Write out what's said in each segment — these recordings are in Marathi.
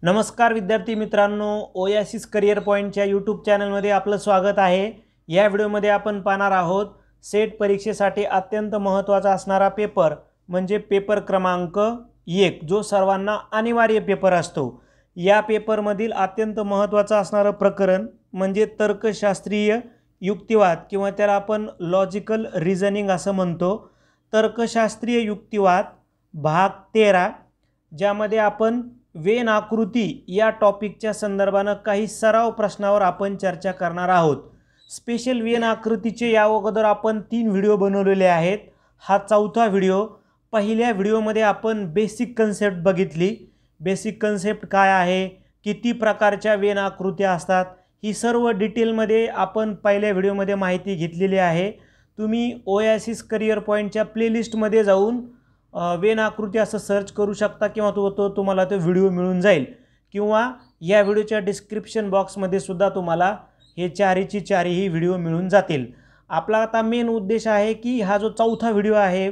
नमस्कार विद्यार्थी मित्रांनो, ओएसिस करियर पॉइंटच्या यूट्यूब चॅनलमध्ये आपलं स्वागत आहे। या व्हिडिओमध्ये आपण पाहणार आहोत सेट परीक्षेसाठी अत्यंत महत्त्वाचा असणारा पेपर म्हणजे पेपर क्रमांक 1 जो सर्वांना अनिवार्य पेपर असतो। या पेपरमधील अत्यंत महत्त्वाचं असणारं प्रकरण म्हणजे तर्कशास्त्रीय युक्तिवाद किंवा त्याला आपण लॉजिकल रिझनिंग असं म्हणतो। तर्कशास्त्रीय युक्तिवाद भाग 13 ज्यामध्ये आपण वेन आकृती या टॉपिकच्या संदर्भाने काही सराव प्रश्नावर आपण चर्चा करणार आहोत। स्पेशल वेन आकृतीचे या अगोदर आपण 3 व्हिडिओ बनवलेले आहेत। हा चौथा व्हिडिओ। पहिल्या व्हिडिओमध्ये आपण बेसिक कन्सेप्ट बघितली। बेसिक कन्सेप्ट काय आहे, किती प्रकारच्या वेन आकृत्या असतात, ही सर्व डिटेलमध्ये आपण पहिल्या व्हिडिओमध्ये माहिती घेतलेली आहे। तुम्ही ओएसिस करियर पॉइंटच्या प्लेलिस्टमध्ये जाऊन वेन आकृती असं सर्च करू शकता किंवा तुम्हाला तो व्हिडिओ मिळून जाईल किंवा या व्हिडिओच्या डिस्क्रिप्शन बॉक्समध्ये सुद्धा तुम्हाला हे चारही व्हिडिओ मिळून जातील। आपला आता मेन उद्देश आहे की हा जो चौथा व्हिडिओ आहे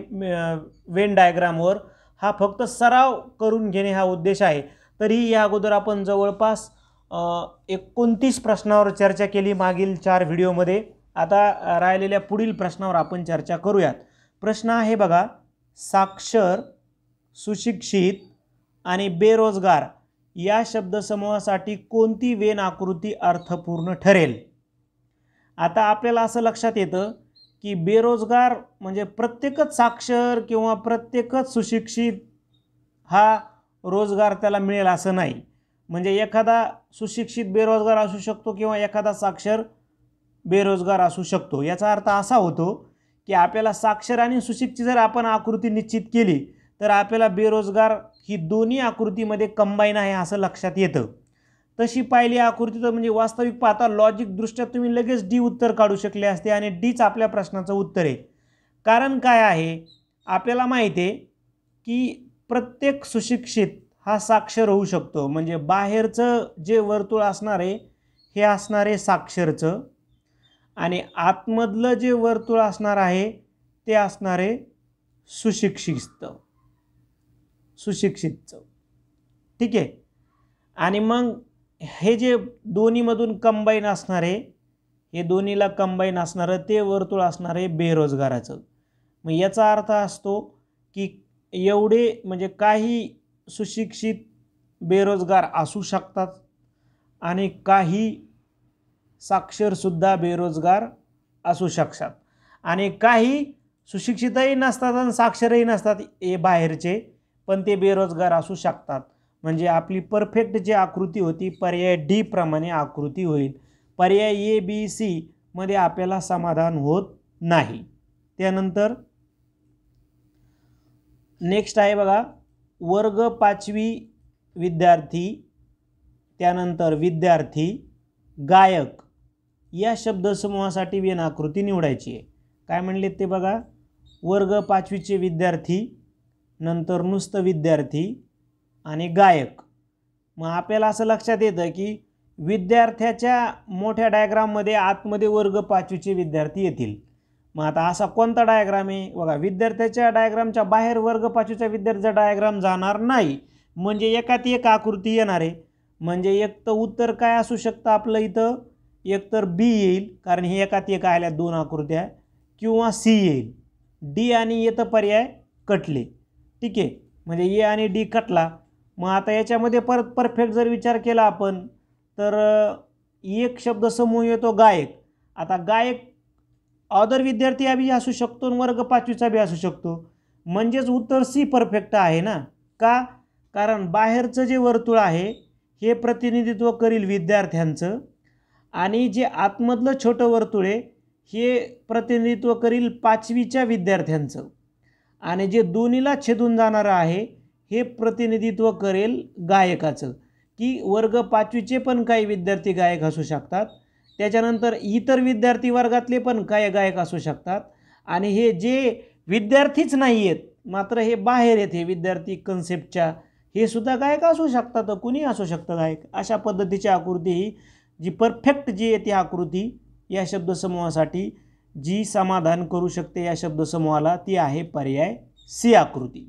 वेन डायग्रामवर हा फक्त सराव करून घेणे हा उद्देश आहे। तरी या अगोदर आपण जवळपास 29 प्रश्नावर चर्चा केली मागील 4 व्हिडिओमध्ये। आता राहिलेल्या पुढील प्रश्नावर आपण चर्चा करूयात। प्रश्न आहे बघा, साक्षर, सुशिक्षित आणि बेरोजगार या शब्दसमूहासाठी कोणती वेन आकृती अर्थपूर्ण ठरेल। आता आपल्याला असं लक्षात येतं की बेरोजगार म्हणजे प्रत्येकच साक्षर किंवा प्रत्येकच सुशिक्षित हा रोजगार त्याला मिळेल असं नाही। म्हणजे एखादा सुशिक्षित बेरोजगार असू शकतो किंवा एखादा साक्षर बेरोजगार असू शकतो। याचा अर्थ असा होतो की आपल्याला साक्षर आणि सुशिक्षित जर आपण आकृती निश्चित केली तर आपल्याला बेरोजगार ही दोन्ही आकृतीमध्ये कंबाईन आहे असं लक्षात येतं। तशी पाहिली आकृती तर म्हणजे वास्तविक पाहता लॉजिक दृष्ट्या तुम्ही लगेच डी उत्तर काढू शकले असते आणि डीच आपल्या प्रश्नाचं उत्तर आहे। कारण काय आहे, आपल्याला माहिती आहे की प्रत्येक सुशिक्षित हा साक्षर होऊ शकतो। म्हणजे बाहेरचं जे वर्तुळ असणार आहे हे असणार आहे साक्षरचं आणि आतमधलं जे वर्तुळ असणार आहे ते असणार आहे सुशिक्षितचं। ठीक आहे। आणि मग हे जे दोन्हीमधून कंबाईन असणार आहे, हे दोन्हीला कंबाईन असणारं ते वर्तुळ असणार आहे बेरोजगाराचं। मग याचा अर्थ असतो की एवढे म्हणजे काही सुशिक्षित बेरोजगार असू शकतात आणि काही साक्षरसुद्धा बेरोजगार असू शकतात आणि काही सुशिक्षितही नसतात आणि साक्षरही नसतात हे बाहेरचे, पण ते बेरोजगार असू शकतात। म्हणजे आपली परफेक्ट जी आकृती होती पर्याय डी प्रमाणे आकृती होईल। पर्याय ए बी सी मध्ये आपल्याला समाधान होत नाही। त्यानंतर नेक्स्ट आहे बघा, वर्ग 5वी विद्यार्थी, त्यानंतर विद्यार्थी, गायक या शब्दसमूहासाठी वेन आकृती निवडायची आहे। काय म्हणले ते बघा, वर्ग 5वीचे विद्यार्थी, नंतर नुसतं विद्यार्थी आणि गायक। मग आपल्याला असं लक्षात येतं की विद्यार्थ्याच्या मोठ्या डायग्राममध्ये आतमध्ये वर्ग 5वीचे विद्यार्थी येतील। मग आता असा कोणता डायग्राम आहे बघा, विद्यार्थ्याच्या डायग्रामच्या बाहेर वर्ग 5वीचा विद्यार्थ्याचा डायग्राम जाणार नाही, म्हणजे एकात एक आकृती येणार आहे। म्हणजे एक तर उत्तर काय असू शकतं आपलं इथं, एक तर बी येईल कारण हे एकात एक आल्या 2 आकृत्या, किंवा सी येईल। डी आणि ए तर पर्याय कटले। ठीक आहे, म्हणजे ए आणि डी कटला। मग आता याच्यामध्ये परत परफेक्ट जर विचार केला आपण तर एक शब्द समूह येतो गायक। आता गायक अदर विद्यार्थी बी असू शकतो आणि वर्ग 5वीचा बी असू शकतो, म्हणजेच उत्तर सी परफेक्ट आहे ना। का? कारण बाहेरचं जे वर्तुळ आहे हे प्रतिनिधित्व करील विद्यार्थ्यांचं आणि जे आतमधलं छोटं वर्तुळ आहे हे प्रतिनिधित्व करील 5वीच्या विद्यार्थ्यांचं आणि जे दोन्हीला छेदून जाणारं आहे हे प्रतिनिधित्व करेल गायकाचं। की वर्ग 5वीचे पण काही विद्यार्थी गायक असू शकतात, त्याच्यानंतर इतर विद्यार्थी वर्गातले पण काही गायक असू शकतात आणि हे जे विद्यार्थीच नाही आहेत मात्र हे बाहेर आहेत हे विद्यार्थी कन्सेप्टच्या, हे सुद्धा गायक असू शकतात, कुणी असू शकतं गायक। अशा पद्धतीची आकृती ही जी परफेक्ट जी आहे ती आकृती या शब्दसमूहासाठी जी समाधान करू शकते या शब्दसमूहाला ती आहे पर्याय सी आकृती।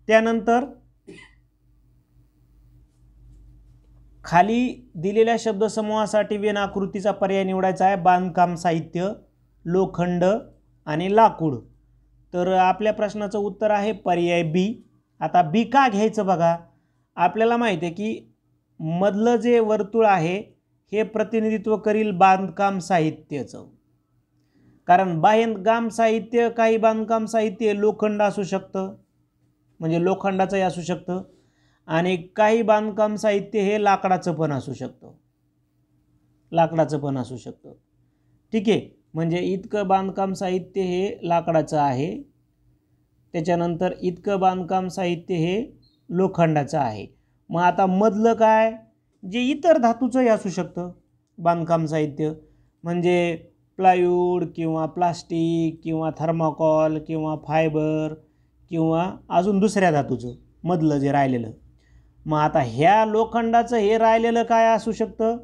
त्यानंतर खाली दिलेल्या शब्दसमूहासाठी वेन आकृतीचा पर्याय निवडायचा आहे. बांधकाम साहित्य, लोखंड आणि लाकूड. तर आपल्या प्रश्नाचं उत्तर आहे पर्याय बी. आता बी का घ्यायचं बघा, आपल्याला माहिती आहे की मधलं जे वर्तुळ आहे हे प्रतिनिधित्व करील बांधकाम साहित्याचं. कारण बांधकाम साहित्य, काही बांधकाम साहित्य लोखंड असू शकतं, म्हणजे लोखंडाचंही असू शकतं, आणि काही बांधकाम साहित्य हे लाकडाचं पण असू शकतं, लाकडाचं पण असू शकतं. ठीक आहे, म्हणजे इतकं बांधकाम साहित्य हे लाकडाचं आहे, त्याच्यानंतर इतकं बांधकाम साहित्य हे लोखंडाचं आहे. मग आता मधलं काय, जे इतर धातूचंही असू शकतं बांधकाम साहित्य, म्हणजे प्लायवूड किंवा प्लास्टिक किंवा थर्माकॉल किंवा फायबर किंवा अजून दुसऱ्या धातूचं मधलं जे राहिलेलं. मग आता ह्या लोखंडाचं हे राहिलेलं काय असू शकतं,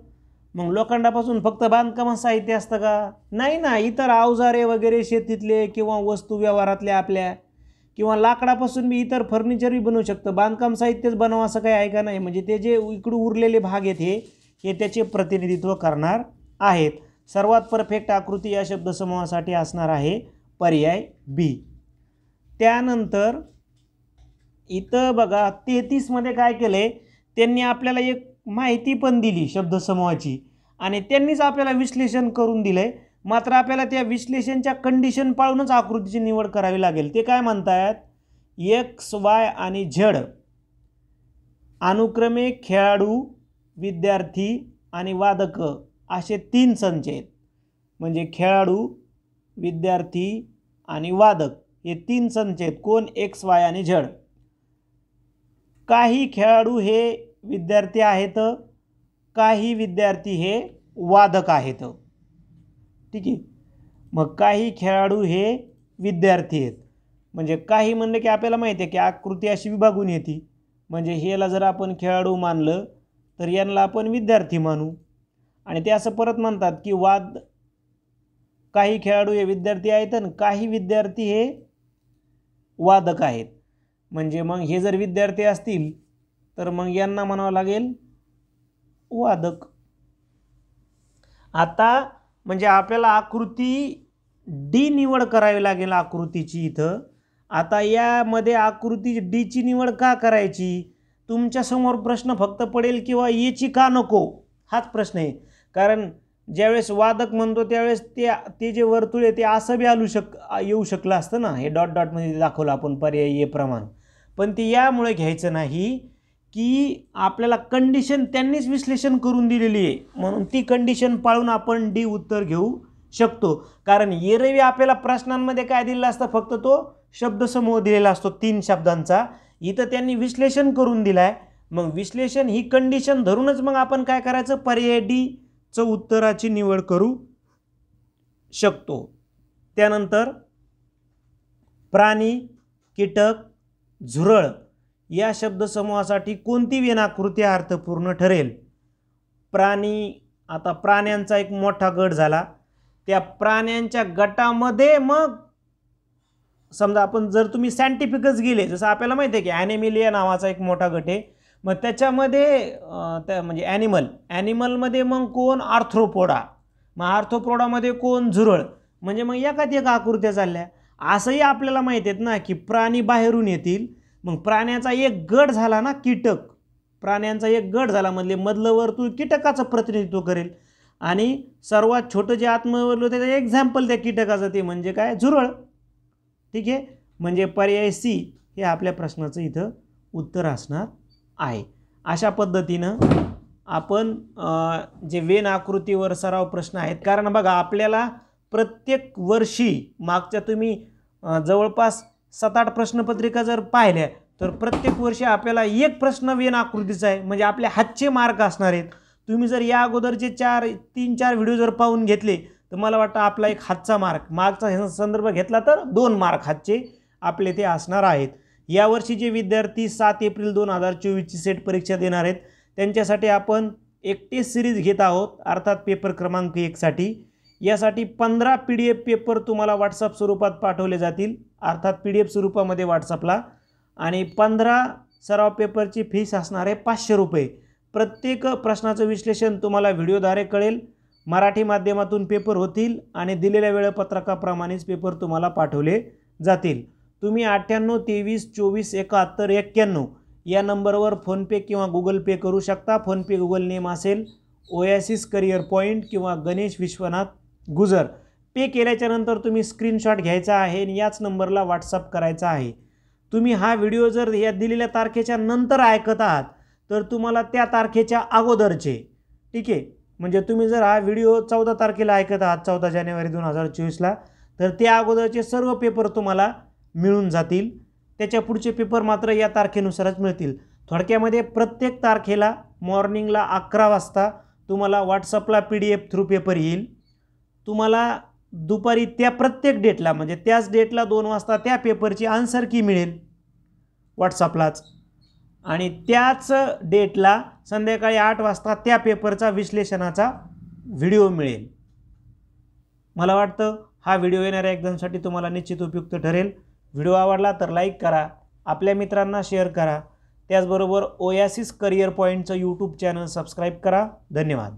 मग लोखंडापासून फक्त बांधकाम साहित्य असतं का, नाही ना, इतर अवजारे वगैरे शेतीतले किंवा वस्तू व्यवहारातल्या आपल्या, किंवा लाकडापासून मी इतर फर्निचरही बनवू शकतं, बांधकाम साहित्यच बनवा असं काही आहे का नाही. म्हणजे ते जे इकडून उरलेले भाग आहेत हे त्याचे प्रतिनिधित्व करणार आहेत. सर्वात परफेक्ट आकृती या शब्दसमूहासाठी असणार आहे पर्याय बी. त्यानंतर इथं बघा 33 मध्ये काय केले, त्यांनी आपल्याला एक माहिती पण दिली शब्दसमूहाची आणि त्यांनीच आपल्याला विश्लेषण करून दिलंय. मात्र आपल्याला त्या विश्लेषणच्या कंडिशन पाळूनच आकृतीची निवड करावी लागेल. ते काय म्हणतात, एक्स, वाय आणि झेड अनुक्रमे खेळाडू, विद्यार्थी आणि वादक असे 3 संच आहेत. म्हणजे खेळाडू, विद्यार्थी आणि वादक हे 3 संच आहेत. कोण, एक्स, वाय आणि झेड. काही खेळाडू हे विद्यार्थी आहेत, काही विद्यार्थी हे वादक आहेत. ठीक आहे, मग काही खेळाडू हे विद्यार्थी आहेत. म्हणजे काही म्हणलं की आपल्याला माहिती आहे की आकृती अशी विभागून येते. म्हणजे ह्याला जर आपण खेळाडू मानलं तर यांना आपण विद्यार्थी मानू. आणि ते असं परत म्हणतात की काही खेळाडू हे विद्यार्थी आहेत आणि काही विद्यार्थी हे वादक आहेत. म्हणजे मग हे जर विद्यार्थी असतील तर मग यांना म्हणावं लागेल वादक. आता म्हणजे आपल्याला आकृती डी निवड करावी लागेल आकृतीची इथं. आता यामध्ये आकृती डी ची निवड का करायची, तुमच्यासमोर प्रश्न फक्त पडेल किंवा याची का नको, हाच प्रश्न आहे. कारण ज्यावेळेस वादक म्हणतो त्यावेळेस ते जे वर्तुळ आहे ते असं बी येऊ शकलं असतं ना, हे डॉट डॉटमध्ये दाखवलं आपण पर्यायी प्रमाण. पण ते यामुळे घ्यायचं नाही की आपल्याला कंडिशन त्यांनीच विश्लेषण करून दिलेली आहे, म्हणून ती कंडिशन पाळून आपण डी उत्तर घेऊ शकतो. कारण एरवी आपल्याला प्रश्नांमध्ये काय दिलेलं असतं, फक्त तो शब्दसमूह दिलेला असतो 3 शब्दांचा. इथं त्यांनी विश्लेषण करून दिलाय. मग विश्लेषण ही कंडिशन धरूनच मग आपण काय करायचं, पर्याय डी चं उत्तराची निवड करू शकतो. त्यानंतर प्राणी, कीटक, झुरळ या शब्दसमूहासाठी कोणती वेनाकृती अर्थपूर्ण ठरेल. प्राणी, आता प्राण्यांचा एक मोठा गट झाला, त्या प्राण्यांच्या गटामध्ये मग समजा आपण जर तुम्ही सायंटिफिकच गेले, जसं आपल्याला माहिती आहे की ॲनिमिलिया नावाचा एक मोठा गट आहे, मग त्याच्यामध्ये म्हणजे ॲनिमलमध्ये मग कोण, आर्थ्रोपोडा, मग आर्थ्रोपोडामध्ये कोण, झुरळ. म्हणजे मग एकात एक आकृत्या चालल्या. असंही आपल्याला माहिती आहेत ना की प्राणी बाहेरून येतील, मग प्राण्याचा एक गट झाला ना कीटक, प्राण्यांचा एक गट झाला, मधलं वर्तुळ कीटकाचं प्रतिनिधित्व करेल. आणि सर्वात छोटं जे आत्मवर्तुळ होतं त्याचं एक्झाम्पल त्या कीटकाचं ते म्हणजे काय, झुरळ. ठीक आहे, म्हणजे पर्याय सी हे आपल्या प्रश्नाचं इथं उत्तर असणार आहे. अशा पद्धतीनं आपण जे वेन आकृतीवर सराव प्रश्न आहेत, कारण बघा आपल्याला प्रत्येक वर्षी मागच्या तुम्ही जवळपास 7-8 प्रश्नपत्रिका जर पाहिल्या तर प्रत्येक वर्षी आपल्याला एक प्रश्न वेन आकृतीचा आहे, म्हणजे आपल्या हातचे मार्क असणार आहेत. तुम्ही जर या अगोदरचे 3-4 व्हिडिओ जर पाहून घेतले तर मला वाटतं आपला एक हातचा मार्क, मार्कचा संदर्भ घेतला तर 2 मार्क हातचे आपले ते असणार आहेत. यावर्षी जे विद्यार्थी 7 एप्रिल 2024ची सेट परीक्षा देणार आहेत त्यांच्यासाठी आपण एक टेस्ट सिरीज घेत आहोत, अर्थात पेपर क्रमांक 1 साठी. यासाठी 15 PDF पेपर तुम्हाला व्हॉट्सअप स्वरूपात पाठवले जातील, अर्थात PDF स्वरूपामध्ये व्हॉट्सअपला. आणि 15 सराव पेपरची फीस असणार आहे 500 रुपये. प्रत्येक प्रश्नाचं विश्लेषण तुम्हाला व्हिडिओद्वारे कळेल। मराठी माध्यमातून पेपर होतील आणि दिलेल्या वेळापत्रकाप्रमाणेच पेपर तुम्हाला पाठवले जातील। तुम्ही 98 23 24 71 91 या नंबरवर फोनपे किंवा गूगल पे करू शकता। फोनपे गूगल नेम असेल ओएसिस करियर पॉईंट किंवा गणेश विश्वनाथ गुजर। पे केल्याच्या नंतर तुम्ही स्क्रीनशॉट घ्यायचा आहे आणि याच नंबरला व्हॉट्सअप करायचा आहे। तुम्ही हा व्हिडिओ जर या दिलेल्या तारखेच्या नंतर ऐकत आहात तर तुम्हाला त्या तारखेच्या अगोदरचे, ठीक आहे, म्हणजे तुम्ही जर हा व्हिडिओ 14 तारखेला ऐकत आहात 14 जानेवारी 2024ला, तर त्या अगोदरचे सर्व पेपर तुम्हाला मिळून जातील। त्याच्या पुढचे पेपर मात्र या तारखेनुसारच मिळतील। थोडक्यामध्ये प्रत्येक तारखेला मॉर्निंगला 11 वाजता तुम्हाला व्हॉट्सअपला PDF थ्रू पेपर येईल। तुम्हाला दुपारी त्या प्रत्येक डेटला म्हणजे त्याच डेटला 2 वाजता त्या पेपरची आन्सर की मिळेल व्हॉट्सअपलाच, आणि त्याच डेटला संध्याकाळी 8 वाजता त्या पेपरचा विश्लेषणाचा व्हिडिओ मिळेल। मला वाटतं हा व्हिडिओ येणाऱ्या एक्झामसाठी तुम्हाला निश्चित उपयुक्त ठरेल। व्हिडिओ आवडला तर लाईक करा, आपल्या मित्रांना शेअर करा, त्याचबरोबर ओएसिस करियर पॉईंटचं यूट्यूब चॅनल सबस्क्राईब करा। धन्यवाद।